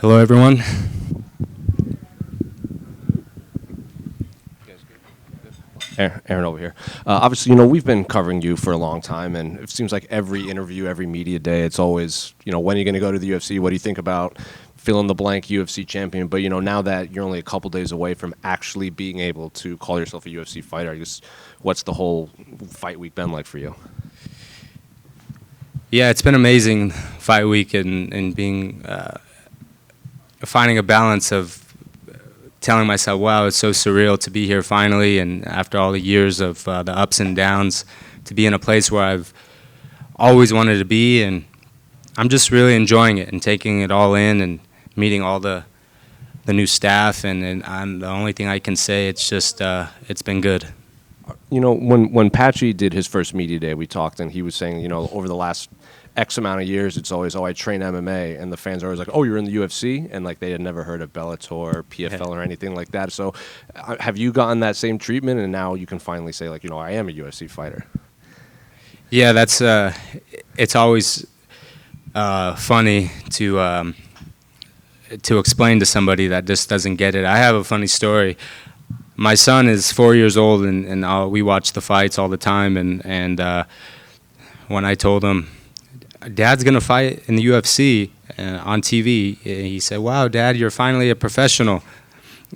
Hello, everyone. Aaron over here. Obviously, we've been covering you for a long time, and it seems like every interview, every media day, it's always, when are you going to go to the UFC? What do you think about fill in the blank UFC champion? But, now that you're only a couple days away from actually being able to call yourself a UFC fighter, I guess, what's the whole fight week been like for you? Yeah, it's been amazing fight week and being finding a balance of telling myself, wow, it's so surreal to be here finally, and after all the years of the ups and downs, to be in a place where I've always wanted to be, and I'm just really enjoying it and taking it all in and meeting all the new staff, and I'm the only thing I can say, it's just, it's been good. When Patchy did his first media day, we talked, and he was saying, over the last X amount of years, it's always, I train MMA, and the fans are always like, oh, you're in the UFC, and like they had never heard of Bellator, PFL, or anything like that. So, have you gotten that same treatment, and now you can finally say, like, I am a UFC fighter? Yeah, that's it's always funny to explain to somebody that just doesn't get it. I have a funny story. My son is 4 years old, and we watch the fights all the time. And when I told him, Dad's going to fight in the UFC on TV, he said, wow, Dad, you're finally a professional.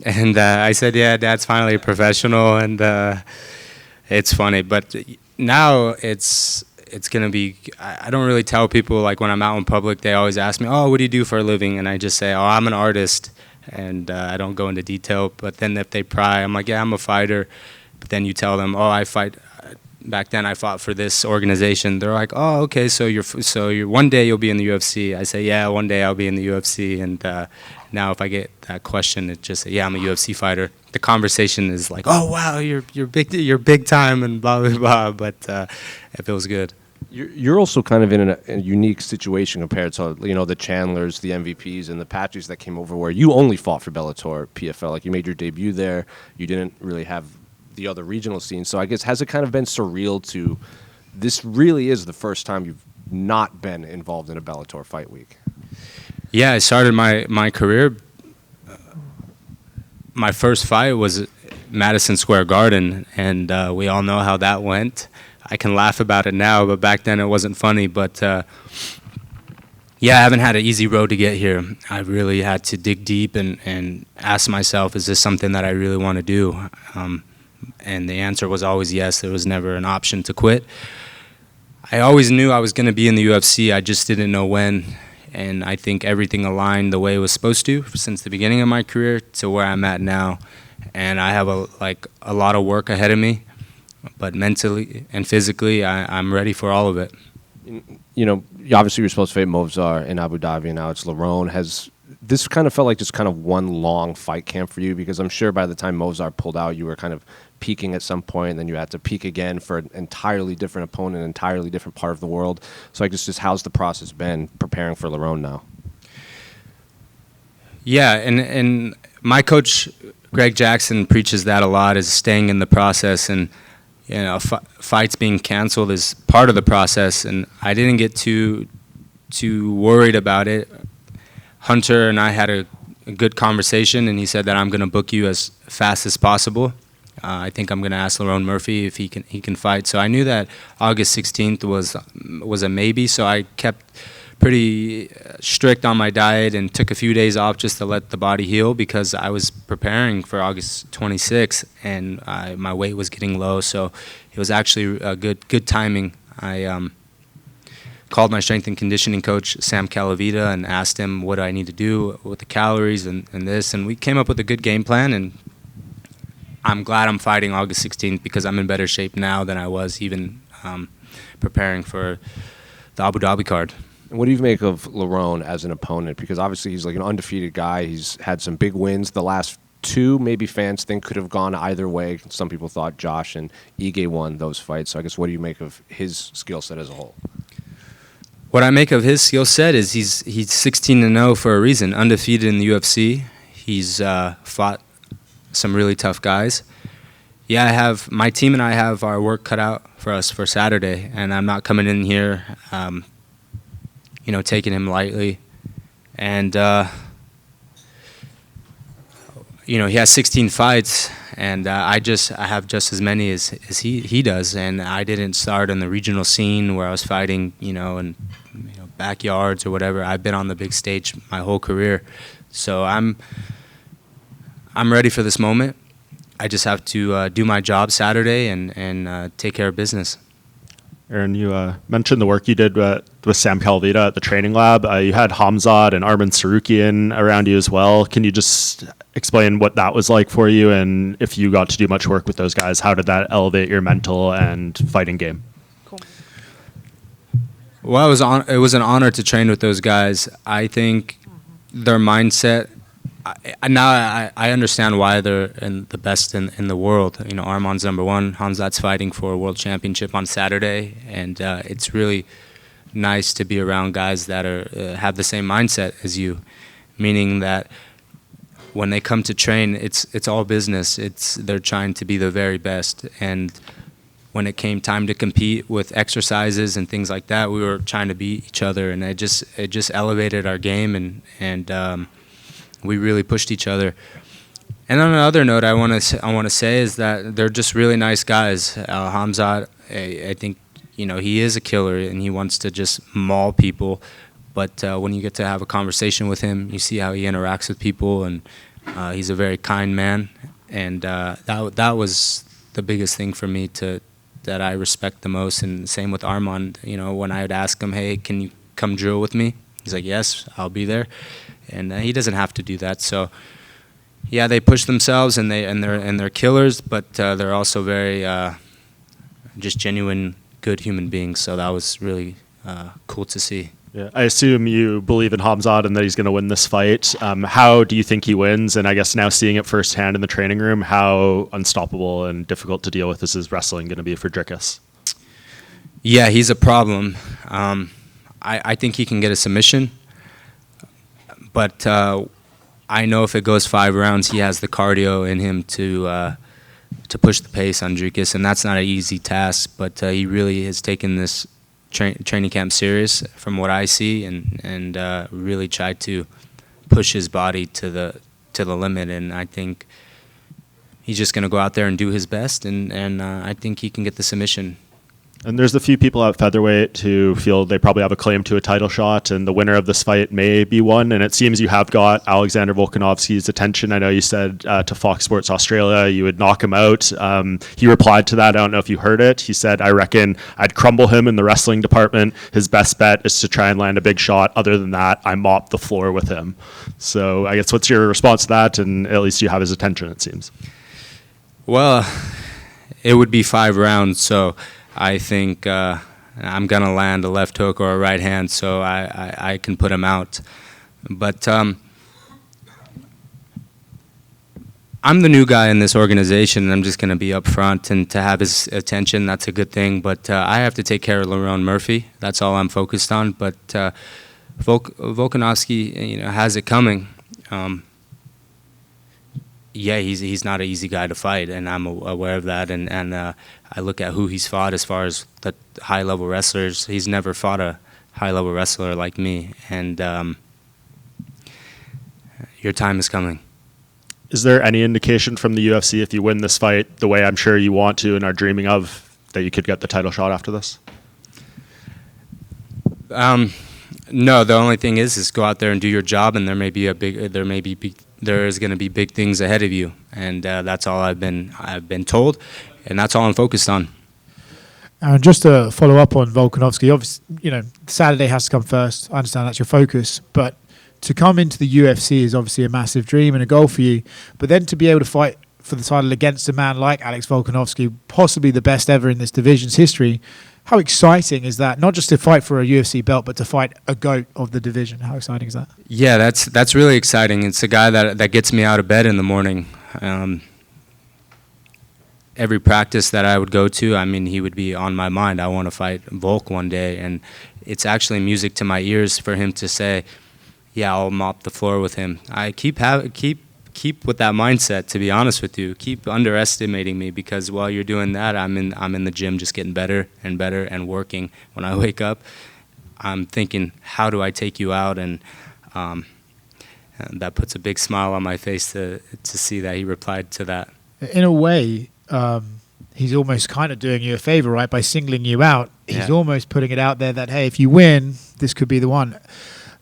And I said, yeah, Dad's finally a professional. And it's funny. But now it's going to be, I don't really tell people, like when I'm out in public, they always ask me, oh, what do you do for a living? And I just say, oh, I'm an artist. And I don't go into detail. But then if they pry, I'm like, yeah, I'm a fighter. But then you tell them, oh, I fight. Back then I fought for this organization. They're like, oh, okay, so you're one day you'll be in the UFC. I say, yeah, one day I'll be in the UFC. And now if I get that question, it just, yeah, I'm a UFC fighter. The conversation is like, oh, wow, you're big time and blah, blah, blah. But it feels good. You're also kind of in a unique situation compared to the Chandlers, the MVPs, and the Patches that came over, where you only fought for Bellator, PFL. Like, you made your debut there. You didn't really have the other regional scenes. So I guess, has it kind of been surreal to, this really is the first time you've not been involved in a Bellator fight week? Yeah, I started my career. My first fight was Madison Square Garden, and we all know how that went. I can laugh about it now, but back then it wasn't funny. But yeah, I haven't had an easy road to get here. I really had to dig deep and ask myself, is this something that I really want to do? And the answer was always yes. There was never an option to quit. I always knew I was going to be in the UFC. I just didn't know when. And I think everything aligned the way it was supposed to since the beginning of my career to where I'm at now. And I have a lot of work ahead of me. But mentally and physically, I'm ready for all of it. Obviously you're supposed to fight Movsar in Abu Dhabi, and now it's Lerone. Has this kind of felt like just kind of one long fight camp for you? Because I'm sure by the time Movsar pulled out, you were kind of peaking at some point, and then you had to peak again for an entirely different opponent, an entirely different part of the world. So I guess just how's the process been preparing for Lerone now? Yeah, and my coach, Greg Jackson, preaches that a lot, is staying in the process. And fights being canceled is part of the process, and I didn't get too worried about it. Hunter and I had a good conversation, and he said that I'm going to book you as fast as possible. I think I'm going to ask Lerone Murphy if he can fight. So I knew that August 16th was a maybe, so I kept pretty strict on my diet and took a few days off just to let the body heal, because I was preparing for August 26th, and my weight was getting low, so it was actually a good timing. I called my strength and conditioning coach, Sam Calavita, and asked him what I need to do with the calories and this, and we came up with a good game plan, and I'm glad I'm fighting August 16th because I'm in better shape now than I was even preparing for the Abu Dhabi card. And what do you make of Lerone as an opponent? Because obviously he's like an undefeated guy. He's had some big wins. The last two, maybe fans think could have gone either way. Some people thought Josh and Ige won those fights. So I guess, what do you make of his skill set as a whole? What I make of his skill set is he's 16-0 for a reason, undefeated in the UFC. He's fought some really tough guys. Yeah, my team and I have our work cut out for us for Saturday, and I'm not coming in here, taking him lightly. And he has 16 fights, and I have just as many as he does, and I didn't start in the regional scene where I was fighting, in backyards or whatever. I've been on the big stage my whole career, so I'm ready for this moment. I just have to do my job Saturday and take care of business. Aaron, you mentioned the work you did with Sam Calvita at the training lab. You had Hamzat and Arman Sarukian around you as well. Can you just explain what that was like for you, and if you got to do much work with those guys, how did that elevate your mental and fighting game? Cool. Well, it was an honor to train with those guys. I think their mindset. Now I understand why they're the best in the world. Arman's number one. Hamzat's fighting for a world championship on Saturday, and it's really nice to be around guys that have the same mindset as you, meaning that when they come to train, it's all business. They're trying to be the very best, and when it came time to compete with exercises and things like that, we were trying to beat each other, and it just elevated our game, and we really pushed each other. And on another note, I want to say is that they're just really nice guys. Hamzat, I think, he is a killer and he wants to just maul people. But when you get to have a conversation with him, you see how he interacts with people, and he's a very kind man. And that was the biggest thing for me that I respect the most. And same with Arman. When I would ask him, "Hey, can you come drill with me?" He's like, "Yes, I'll be there." And he doesn't have to do that. So, yeah, they push themselves and they're killers, but they're also very just genuine, good human beings. So that was really cool to see. Yeah, I assume you believe in Hamzat and that he's going to win this fight. How do you think he wins? And I guess now seeing it firsthand in the training room, how unstoppable and difficult to deal with is his wrestling going to be for Dricus? Yeah, he's a problem. I think he can get a submission. But I know if it goes 5 rounds, he has the cardio in him to push the pace on Dricus, and that's not an easy task. But he really has taken this training camp serious, from what I see, and really tried to push his body to the limit. And I think he's just going to go out there and do his best, and I think he can get the submission. And there's a few people at featherweight who feel they probably have a claim to a title shot, and the winner of this fight may be one. And it seems you have got Alexander Volkanovski's attention. I know you said to Fox Sports Australia you would knock him out. He replied to that. I don't know if you heard it. He said, "I reckon I'd crumble him in the wrestling department. His best bet is to try and land a big shot. Other than that, I mop the floor with him." So I guess what's your response to that? And at least you have his attention, it seems. Well, it would be 5 rounds, so I think I'm going to land a left hook or a right hand, so I can put him out. But I'm the new guy in this organization, and I'm just going to be up front. And to have his attention, that's a good thing. But I have to take care of Lerone Murphy. That's all I'm focused on. But Volkanovski, has it coming. Yeah, he's not an easy guy to fight, and I'm aware of that. And I look at who he's fought as far as the high-level wrestlers. He's never fought a high-level wrestler like me, and your time is coming. Is there any indication from the UFC, if you win this fight the way I'm sure you want to and are dreaming of, that you could get the title shot after this? No, the only thing is go out there and do your job, and there is going to be big things ahead of you, and that's all I've been told, and that's all I'm focused on. Aaron, just to follow up on Volkanovski, obviously, Saturday has to come first. I understand that's your focus, but to come into the UFC is obviously a massive dream and a goal for you. But then to be able to fight for the title against a man like Alex Volkanovski, possibly the best ever in this division's history, how exciting is that? Not just to fight for a UFC belt, but to fight a GOAT of the division. How exciting is that? Yeah, that's really exciting. It's a guy that gets me out of bed in the morning. Every practice that I would go to, he would be on my mind. I want to fight Volk one day, and it's actually music to my ears for him to say, "Yeah, I'll mop the floor with him." I keep with that mindset, to be honest with you. Keep underestimating me, because while you're doing that, I'm in the gym just getting better and better and working. When I wake up, I'm thinking, how do I take you out? And And that puts a big smile on my face to see that he replied to that. In a way, he's almost kind of doing you a favor, right? By singling you out, he's almost putting it out there that, hey, if you win, this could be the one.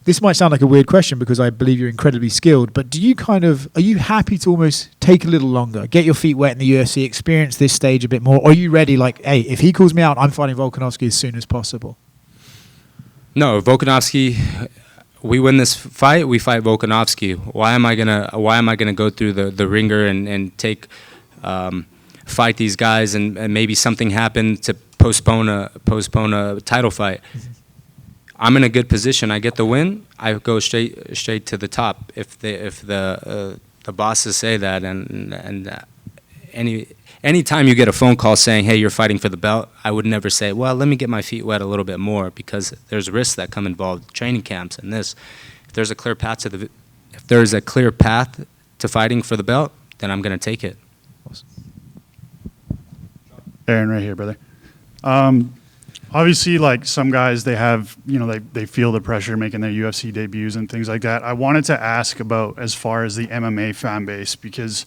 This might sound like a weird question because I believe you're incredibly skilled, but are you happy to almost take a little longer, get your feet wet in the UFC, experience this stage a bit more? Or are you ready, like, hey, if he calls me out, I'm fighting Volkanovski as soon as possible? No, Volkanovski, we win this fight, we fight Volkanovski. Why am I gonna go through the ringer and take fight these guys and maybe something happen to postpone a title fight? Mm-hmm. I'm in a good position. I get the win. I go straight to the top. If the bosses say that, and any time you get a phone call saying, "Hey, you're fighting for the belt," I would never say, "Well, let me get my feet wet a little bit more," because there's risks that come involved, training camps and this. If there's a clear path to fighting for the belt, then I'm going to take it. Aaron, right here, brother. Obviously, like some guys, they have, they feel the pressure making their UFC debuts and things like that. I wanted to ask about as far as the MMA fan base, because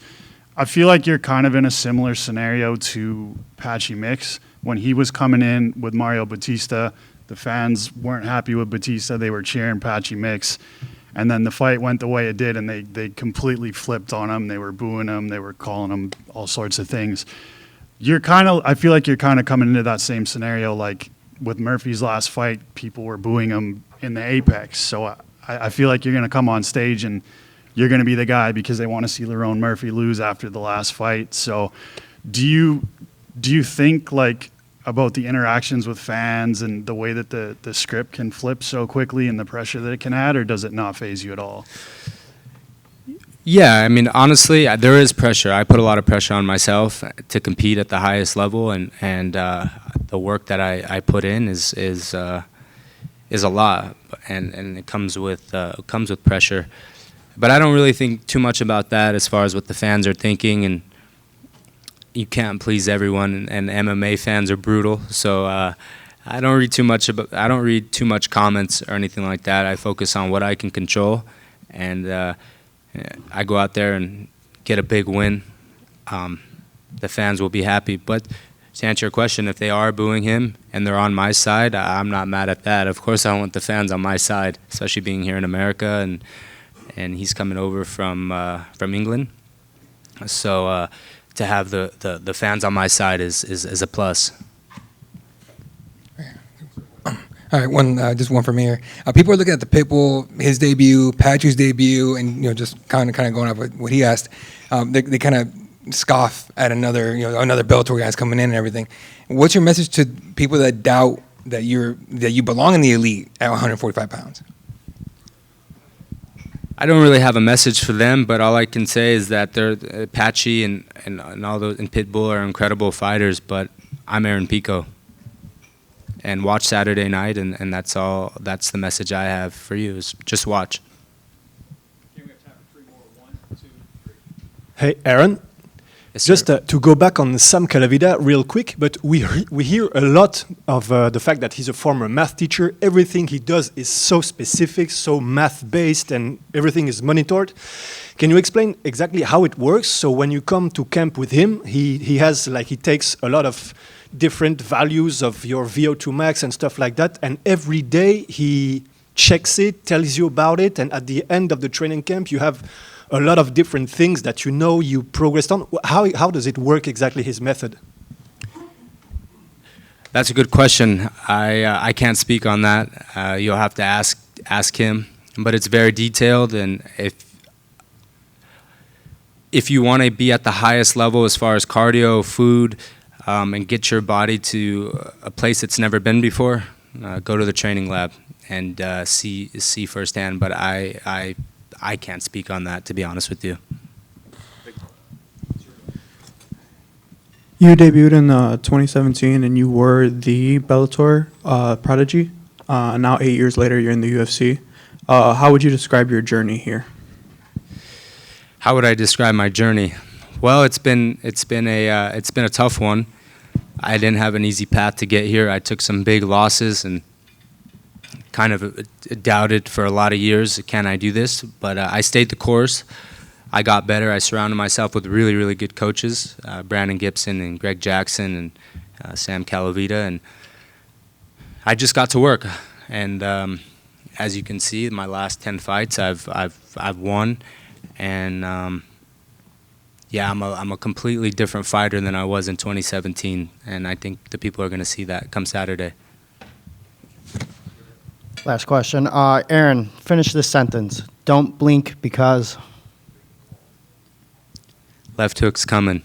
I feel like you're kind of in a similar scenario to Patchy Mix. When he was coming in with Mario Batista, the fans weren't happy with Batista. They were cheering Patchy Mix. And then the fight went the way it did, and they completely flipped on him. They were booing him. They were calling him all sorts of things. I feel like you're kind of coming into that same scenario. Like with Murphy's last fight, people were booing him in the apex. So I feel like you're going to come on stage and you're going to be the guy because they want to see Lerone Murphy lose after the last fight. So do you think like about the interactions with fans and the way that the script can flip so quickly and the pressure that it can add, or does it not faze you at all? Yeah, I mean, honestly, there is pressure. I put a lot of pressure on myself to compete at the highest level, and the work that I put in is a lot, and it comes with pressure. But I don't really think too much about that as far as what the fans are thinking, and you can't please everyone, and MMA fans are brutal. So I don't read too much comments or anything like that. I focus on what I can control, and I go out there and get a big win. The fans will be happy. But to answer your question, if they are booing him and they're on my side, I'm not mad at that. Of course, I want the fans on my side, especially being here in America, and he's coming over from England. So to have the fans on my side is a plus. All right, just one from here. People are looking at the Pitbull, his debut, Patchy's debut, and just kind of going off with what he asked. They kind of scoff at another Bellator guys coming in and everything. What's your message to people that doubt that you belong in the elite at 145 pounds? I don't really have a message for them, but all I can say is that they're Patchy and all those and Pitbull are incredible fighters, but I'm Aaron Pico. And watch Saturday night, and that's all. That's the message I have for you: is just watch. Okay, we have time for 3 more. 1, 2, 3. Hey, Aaron. Yes, just sir. To go back on Sam Calavida real quick, but we hear a lot of the fact that he's a former math teacher. Everything he does is so specific, so math-based, and everything is monitored. Can you explain exactly how it works? So when you come to camp with him, he takes a lot of different values of your VO2 max and stuff like that, and every day he checks it, tells you about it, and at the end of the training camp you have a lot of different things that you progressed on. How does it work exactly, his method? That's a good question. I can't speak on that. You'll have to ask him, but it's very detailed, and if you want to be at the highest level as far as cardio, food, and get your body to a place it's never been before, go to the training lab and see firsthand. But I can't speak on that, to be honest with you. You debuted in 2017, and you were the Bellator prodigy. Now 8 years later, you're in the UFC. How would you describe your journey here? How would I describe my journey? Well, it's been a tough one. I didn't have an easy path to get here. I took some big losses and kind of doubted for a lot of years, can I do this? But I stayed the course. I got better. I surrounded myself with really, really good coaches, Brandon Gibson and Greg Jackson and Sam Calavita, and I just got to work. And as you can see, my last 10 fights, I've won, and yeah, I'm a completely different fighter than I was in 2017, and I think the people are going to see that come Saturday. Last question. Aaron, finish this sentence. Don't blink because... Left hook's coming.